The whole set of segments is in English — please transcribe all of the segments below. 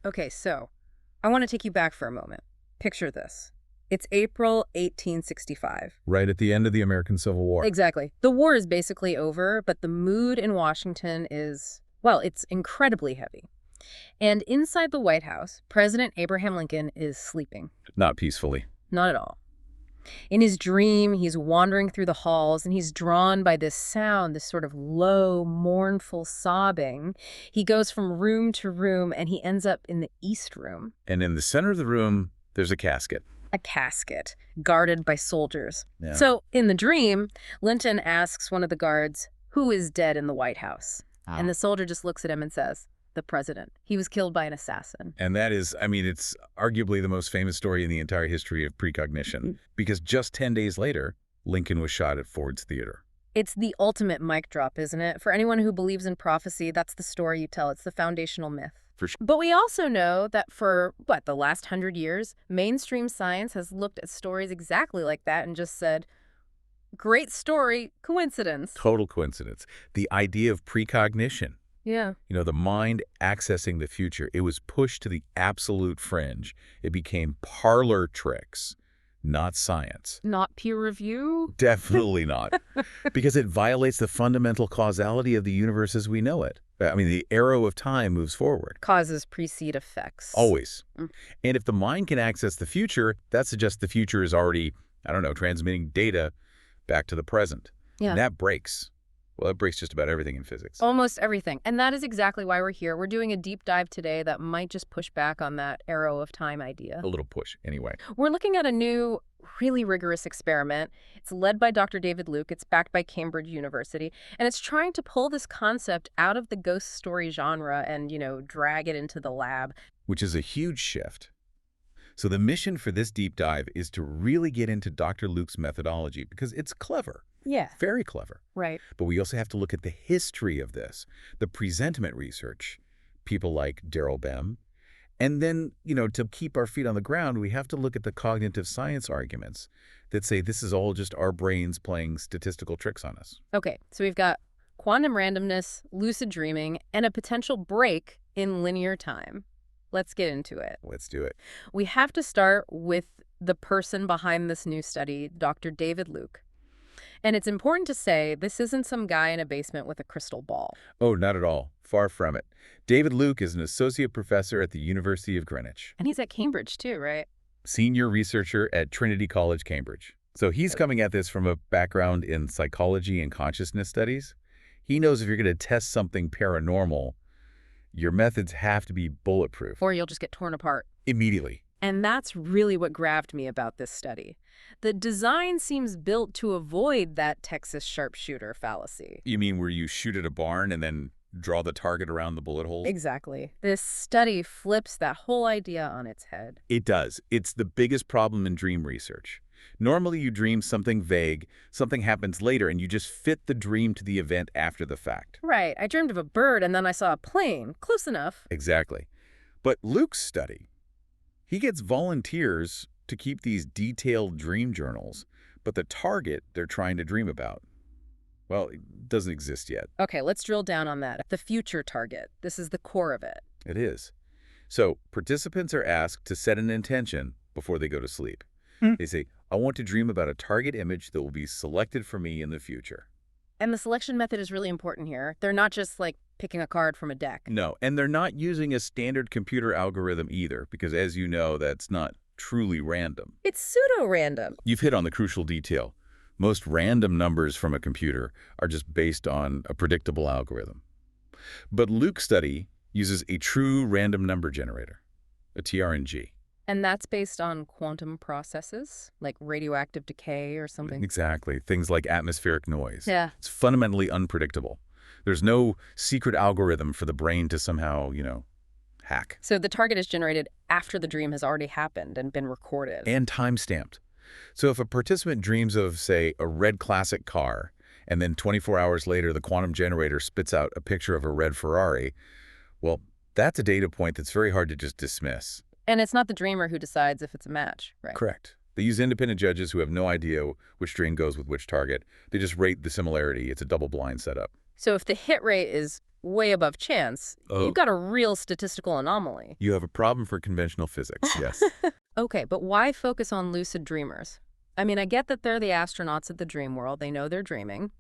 Okay, so I want to take you back for a moment. Picture this. It's April 1865. Right at the end of the American Civil War. Exactly. The war is basically over, but the mood in Washington is, well, it's incredibly heavy. And inside the White House, President Abraham Lincoln is sleeping. Not peacefully. Not at all. In his dream, he's wandering through the halls, and he's drawn by this sound, this sort of low, mournful sobbing. He goes from room to room, and he ends up in the East Room. And in the center of the room, there's a casket. A casket, guarded by soldiers. Yeah. So, in the dream, Lincoln asks one of the guards, who is dead in the White House? And the soldier just looks at him and says, the president. He was killed by an assassin. And that is, I mean, it's arguably the most famous story in the entire history of precognition, because just 10 days later, Lincoln was shot at Ford's Theater. It's the ultimate mic drop, isn't it? For anyone who believes in prophecy, that's the story you tell. It's the foundational myth. For sure. But we also know that for, the last 100 years, mainstream science has looked at stories exactly like that and just said, great story, coincidence. Total coincidence. The idea of precognition. Yeah. You know, the mind accessing the future, it was pushed to the absolute fringe. It became parlor tricks, not science. Not peer review? Definitely not. Because it violates the fundamental causality of the universe as we know it. I mean, the arrow of time moves forward. Causes precede effects. Always. And if the mind can access the future, that suggests the future is already, I don't know, transmitting data back to the present. Yeah. And that breaks. Well, it breaks just about everything in physics. Almost everything. And that is exactly why we're here. We're doing a deep dive today that might just push back on that arrow of time idea. A little push, anyway. We're looking at a new, really rigorous experiment. It's led by Dr. David Luke. It's backed by Cambridge University. And it's trying to pull this concept out of the ghost story genre and, drag it into the lab. Which is a huge shift. So the mission for this deep dive is to really get into Dr. Luke's methodology because it's clever. Yeah. Very clever. Right. But we also have to look at the history of this, the presentiment research, people like Daryl. And then, to keep our feet on the ground, we have to look at the cognitive science arguments that say this is all just our brains playing statistical tricks on us. Okay, so we've got quantum randomness, lucid dreaming, and a potential break in linear time. Let's get into it. Let's do it. We have to start with the person behind this new study, Dr. David Luke. And it's important to say this isn't some guy in a basement with a crystal ball. Oh, not at all. Far from it. David Luke is an associate professor at the University of Greenwich. And he's at Cambridge too, right? Senior researcher at Trinity College, Cambridge. So he's coming at this from a background in psychology and consciousness studies. He knows if you're going to test something paranormal, your methods have to be bulletproof. Or you'll just get torn apart. Immediately. And that's really what grabbed me about this study. The design seems built to avoid that Texas sharpshooter fallacy. You mean where you shoot at a barn and then draw the target around the bullet holes? Exactly. This study flips that whole idea on its head. It does. It's the biggest problem in dream research. Normally you dream something vague, something happens later, and you just fit the dream to the event after the fact. Right. I dreamed of a bird and then I saw a plane. Close enough. Exactly. But Luke's study, he gets volunteers to keep these detailed dream journals, but the target they're trying to dream about, well, it doesn't exist yet. Okay, let's drill down on that. The future target. This is the core of it. It is. So participants are asked to set an intention before they go to sleep. They say, I want to dream about a target image that will be selected for me in the future. And the selection method is really important here. They're not just picking a card from a deck. No, and they're not using a standard computer algorithm either, because as you know, that's not truly random. It's pseudo-random. You've hit on the crucial detail. Most random numbers from a computer are just based on a predictable algorithm. But Luke's study uses a true random number generator, a TRNG. And that's based on quantum processes, like radioactive decay or something? Exactly. Things like atmospheric noise. Yeah. It's fundamentally unpredictable. There's no secret algorithm for the brain to somehow, hack. So the target is generated after the dream has already happened and been recorded. And time-stamped. So if a participant dreams of, say, a red classic car, and then 24 hours later the quantum generator spits out a picture of a red Ferrari, well, that's a data point that's very hard to just dismiss. And it's not the dreamer who decides if it's a match, right? Correct. They use independent judges who have no idea which dream goes with which target. They just rate the similarity. It's a double-blind setup. So if the hit rate is way above chance, you've Oh, got a real statistical anomaly. you have a problem for conventional physics, yes. Okay, but why focus on lucid dreamers? I mean, I get that they're the astronauts at the dream world. They know they're dreaming,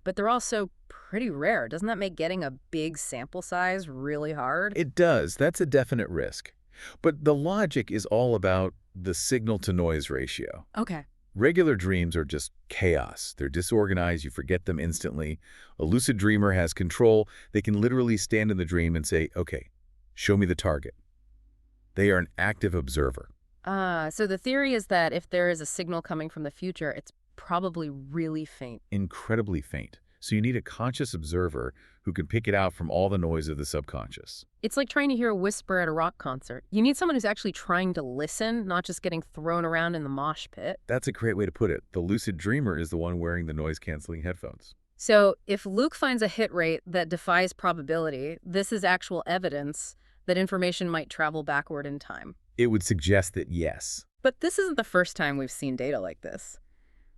but they're also pretty rare. Doesn't that make getting a big sample size really hard? It does. That's a definite risk. But the logic is all about the signal-to-noise ratio. Okay. Regular dreams are just chaos. They're disorganized. You forget them instantly. A lucid dreamer has control. They can literally stand in the dream and say, okay, show me the target. They are an active observer. So the theory is that if there is a signal coming from the future, it's probably really faint. Incredibly faint. So you need a conscious observer who can pick it out from all the noise of the subconscious. It's like trying to hear a whisper at a rock concert. You need someone who's actually trying to listen, not just getting thrown around in the mosh pit. That's a great way to put it. The lucid dreamer is the one wearing the noise-canceling headphones. So if Luke finds a hit rate that defies probability, this is actual evidence that information might travel backward in time. It would suggest that yes. But this isn't the first time we've seen data like this.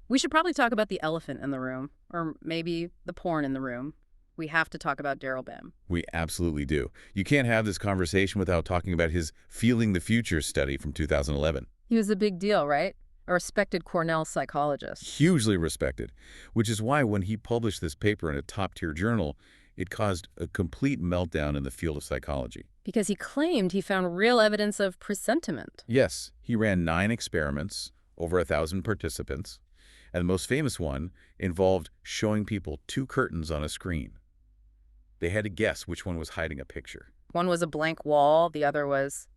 We should probably talk about the elephant in the room, or maybe the porn in the room. We have to talk about Daryl Bem. We absolutely do. You can't have this conversation without talking about his Feeling the Future study from 2011. He was a big deal, right? A respected Cornell psychologist. Hugely respected, which is why when he published this paper in a top-tier journal, it caused a complete meltdown in the field of psychology. Because he claimed he found real evidence of presentiment. Yes, he ran 9 experiments, over 1,000 participants, and the most famous one involved showing people 2 curtains on a screen. They had to guess which one was hiding a picture. One was a blank wall, the other was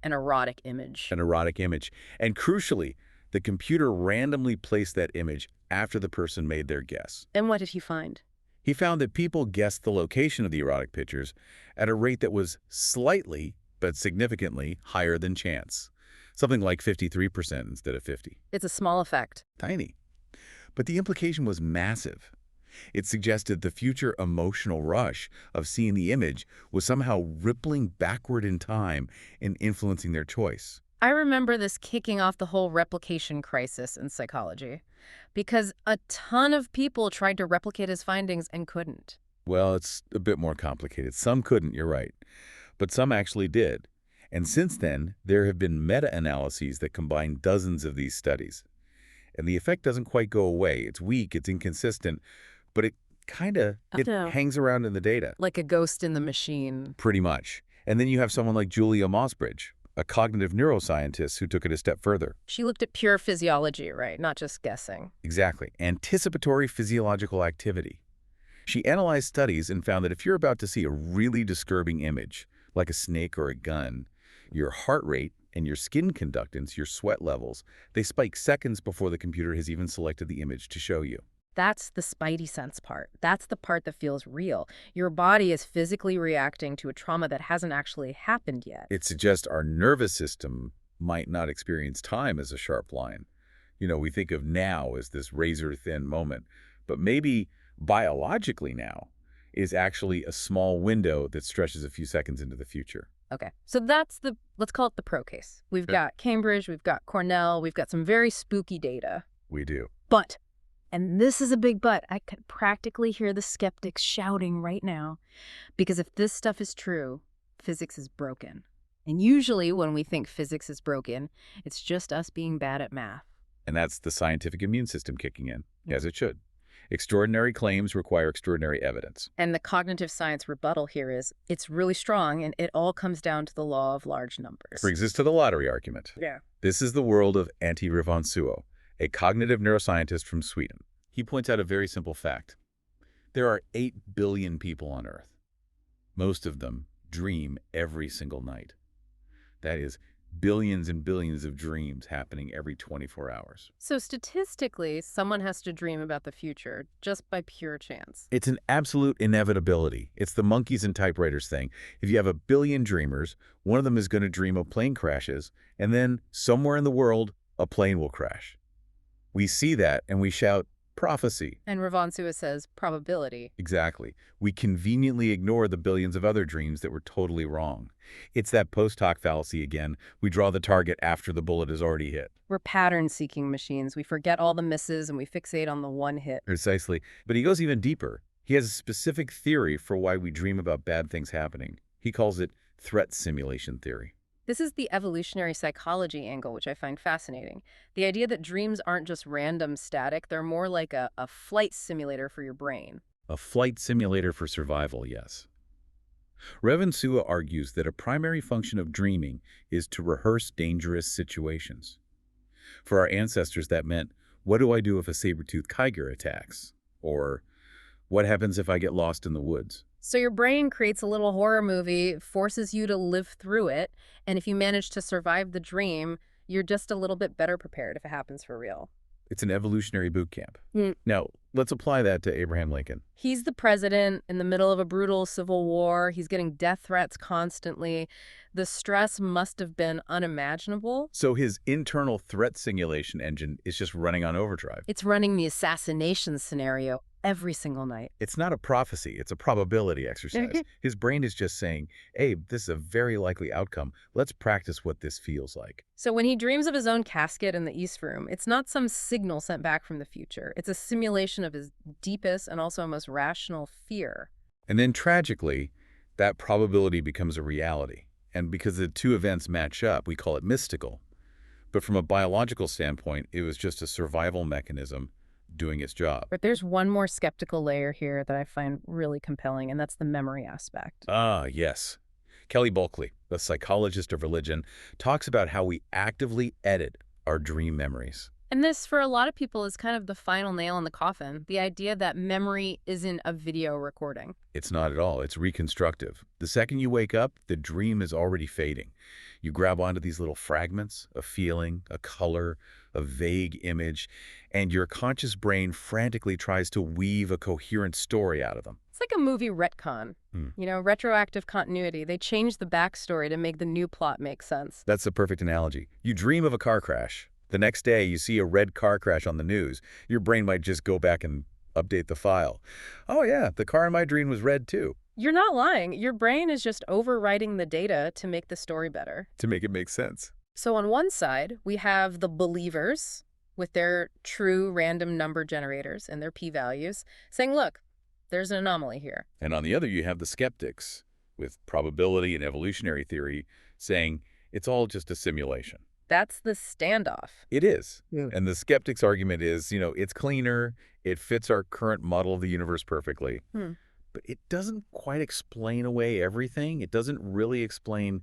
an erotic image. An erotic image. And crucially, the computer randomly placed that image after the person made their guess. And what did he find? He found that people guessed the location of the erotic pictures at a rate that was slightly, but significantly, higher than chance. Something like 53% instead of 50. It's a small effect. Tiny. But the implication was massive. It suggested the future emotional rush of seeing the image was somehow rippling backward in time and influencing their choice. I remember this kicking off the whole replication crisis in psychology, because a ton of people tried to replicate his findings and couldn't. Well, it's a bit more complicated. Some couldn't, you're right. But some actually did. And since then, there have been meta-analyses that combine dozens of these studies. And the effect doesn't quite go away. It's weak, it's inconsistent, but it hangs around in the data. Like a ghost in the machine. Pretty much. And then you have someone like Julia Mossbridge, a cognitive neuroscientist who took it a step further. She looked at pure physiology, right? Not just guessing. Exactly. Anticipatory physiological activity. She analyzed studies and found that if you're about to see a really disturbing image, like a snake or a gun, your heart rate and your skin conductance, your sweat levels, they spike seconds before the computer has even selected the image to show you. That's the spidey sense part. That's the part that feels real. Your body is physically reacting to a trauma that hasn't actually happened yet. It suggests our nervous system might not experience time as a sharp line. You know, we think of now as this razor-thin moment, but maybe biologically now is actually a small window that stretches a few seconds into the future. Okay, so that's let's call it the pro case. We've got Cambridge, we've got Cornell, we've got some very spooky data. We do. But, and this is a big but, I could practically hear the skeptics shouting right now. Because if this stuff is true, physics is broken. And usually when we think physics is broken, it's just us being bad at math. And that's the scientific immune system kicking in, as it should. Extraordinary claims require extraordinary evidence. And the cognitive science rebuttal here is, it's really strong, and it all comes down to the law of large numbers. Brings us to the lottery argument. Yeah. This is the world of Antti Revonsuo, a cognitive neuroscientist from Sweden. He points out a very simple fact. There are 8 billion people on Earth. Most of them dream every single night. That is billions and billions of dreams happening every 24 hours. So statistically, someone has to dream about the future just by pure chance. It's an absolute inevitability. It's the monkeys and typewriters thing. If you have a billion dreamers, one of them is going to dream a plane crashes, and then somewhere in the world, a plane will crash. We see that and we shout, prophecy. And Revonsuo says probability. Exactly. We conveniently ignore the billions of other dreams that were totally wrong. It's that post hoc fallacy again. We draw the target after the bullet is already hit. We're pattern-seeking machines. We forget all the misses and we fixate on the one hit. Precisely. But he goes even deeper. He has a specific theory for why we dream about bad things happening. He calls it threat simulation theory. This is the evolutionary psychology angle, which I find fascinating. The idea that dreams aren't just random static, they're more like a flight simulator for your brain. A flight simulator for survival, yes. Revonsuo argues that a primary function of dreaming is to rehearse dangerous situations. For our ancestors, that meant, what do I do if a saber-toothed tiger attacks? Or, what happens if I get lost in the woods? So your brain creates a little horror movie, forces you to live through it, and if you manage to survive the dream, you're just a little bit better prepared if it happens for real. It's an evolutionary boot camp. Hmm. Now, let's apply that to Abraham Lincoln. He's the president in the middle of a brutal civil war. He's getting death threats constantly. The stress must have been unimaginable. So his internal threat simulation engine is just running on overdrive. It's running the assassination scenario every single night. It's not a prophecy, it's a probability exercise. His brain is just saying, hey, this is a very likely outcome. Let's practice what this feels like. So when he dreams of his own casket in the East Room, it's not some signal sent back from the future. It's a simulation of his deepest and also most rational fear. And then tragically, that probability becomes a reality. And because the two events match up, we call it mystical. But from a biological standpoint, it was just a survival mechanism doing its job. But there's one more skeptical layer here that I find really compelling, and that's the memory aspect. Ah, yes. Kelly Bulkley, the psychologist of religion, talks about how we actively edit our dream memories. And this, for a lot of people, is kind of the final nail in the coffin, the idea that memory isn't a video recording. It's not at all. It's reconstructive. The second you wake up, the dream is already fading. You grab onto these little fragments, a feeling, a color, a vague image, and your conscious brain frantically tries to weave a coherent story out of them. It's like a movie retcon, retroactive continuity. They change the backstory to make the new plot make sense. That's the perfect analogy. You dream of a car crash. The next day, you see a red car crash on the news. Your brain might just go back and update the file. Oh yeah, the car in my dream was red too. You're not lying. Your brain is just overwriting the data to make the story better. To make it make sense. So on one side, we have the believers with their true random number generators and their p-values saying, look, there's an anomaly here. And on the other, you have the skeptics with probability and evolutionary theory saying it's all just a simulation. That's the standoff. It is. Yeah. And the skeptic's argument is, it's cleaner, it fits our current model of the universe perfectly. But it doesn't quite explain away everything. It doesn't really explain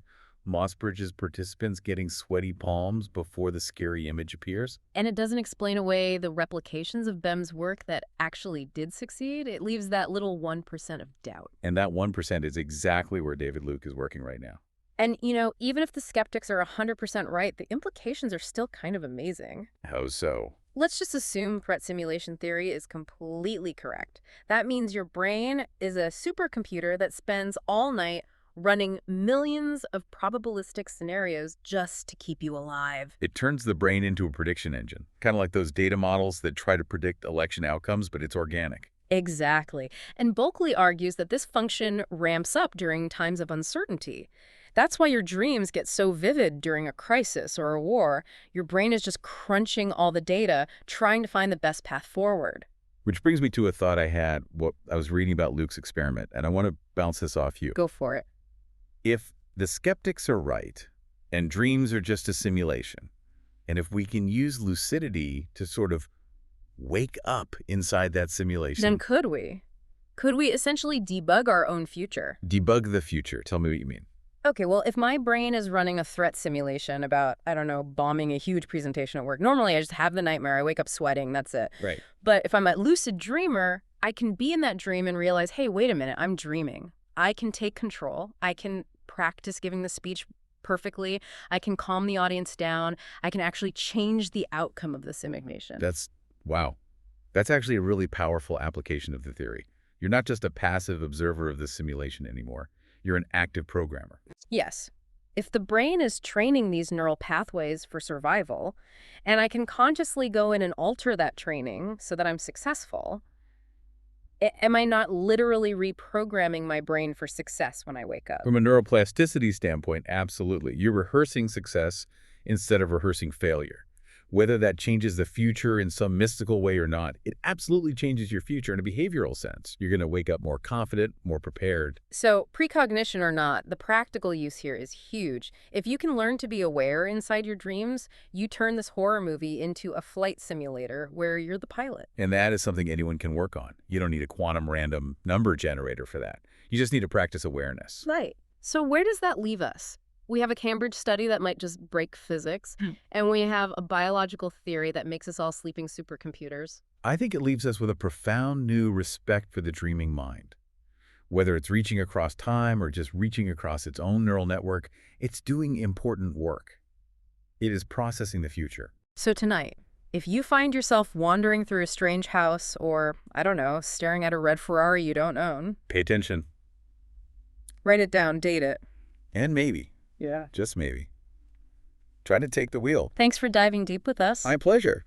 Mossbridge's participants getting sweaty palms before the scary image appears. And it doesn't explain away the replications of Bem's work that actually did succeed. It leaves that little 1% of doubt. And that 1% is exactly where David Luke is working right now. And, even if the skeptics are 100% right, the implications are still kind of amazing. How so? Let's just assume threat simulation theory is completely correct. That means your brain is a supercomputer that spends all night running millions of probabilistic scenarios just to keep you alive. It turns the brain into a prediction engine, kind of like those data models that try to predict election outcomes, but it's organic. Exactly. And Bulkley argues that this function ramps up during times of uncertainty. That's why your dreams get so vivid during a crisis or a war. Your brain is just crunching all the data, trying to find the best path forward. Which brings me to a thought I had. I was reading about Luke's experiment, and I want to bounce this off you. Go for it. If the skeptics are right, and dreams are just a simulation, and if we can use lucidity to sort of wake up inside that simulation. Then could we? Could we essentially debug our own future? Debug the future. Tell me what you mean. Okay, well, if my brain is running a threat simulation about, I don't know, bombing a huge presentation at work, normally I just have the nightmare, I wake up sweating, that's it. Right. But if I'm a lucid dreamer, I can be in that dream and realize, hey, wait a minute, I'm dreaming. I can take control. I can practice giving the speech perfectly. I can calm the audience down. I can actually change the outcome of the simulation. Wow. That's actually a really powerful application of the theory. You're not just a passive observer of the simulation anymore. You're an active programmer. Yes. If the brain is training these neural pathways for survival, and I can consciously go in and alter that training so that I'm successful, am I not literally reprogramming my brain for success when I wake up? From a neuroplasticity standpoint, absolutely. You're rehearsing success instead of rehearsing failure, Whether that changes the future in some mystical way or not, it absolutely changes your future in a behavioral sense. You're going to wake up more confident, more prepared. So, precognition or not, the practical use here is huge. If you can learn to be aware inside your dreams, you turn this horror movie into a flight simulator where you're the pilot. And that is something anyone can work on. You don't need a quantum random number generator for that. You just need to practice awareness. Right. So, where does that leave us? We have a Cambridge study that might just break physics, and we have a biological theory that makes us all sleeping supercomputers. I think it leaves us with a profound new respect for the dreaming mind. Whether it's reaching across time or just reaching across its own neural network, it's doing important work. It is processing the future. So tonight, if you find yourself wandering through a strange house or, I don't know, staring at a red Ferrari you don't own, Pay attention. write it down, date it. And maybe, Yeah. just maybe, try to take the wheel. Thanks for diving deep with us. My pleasure.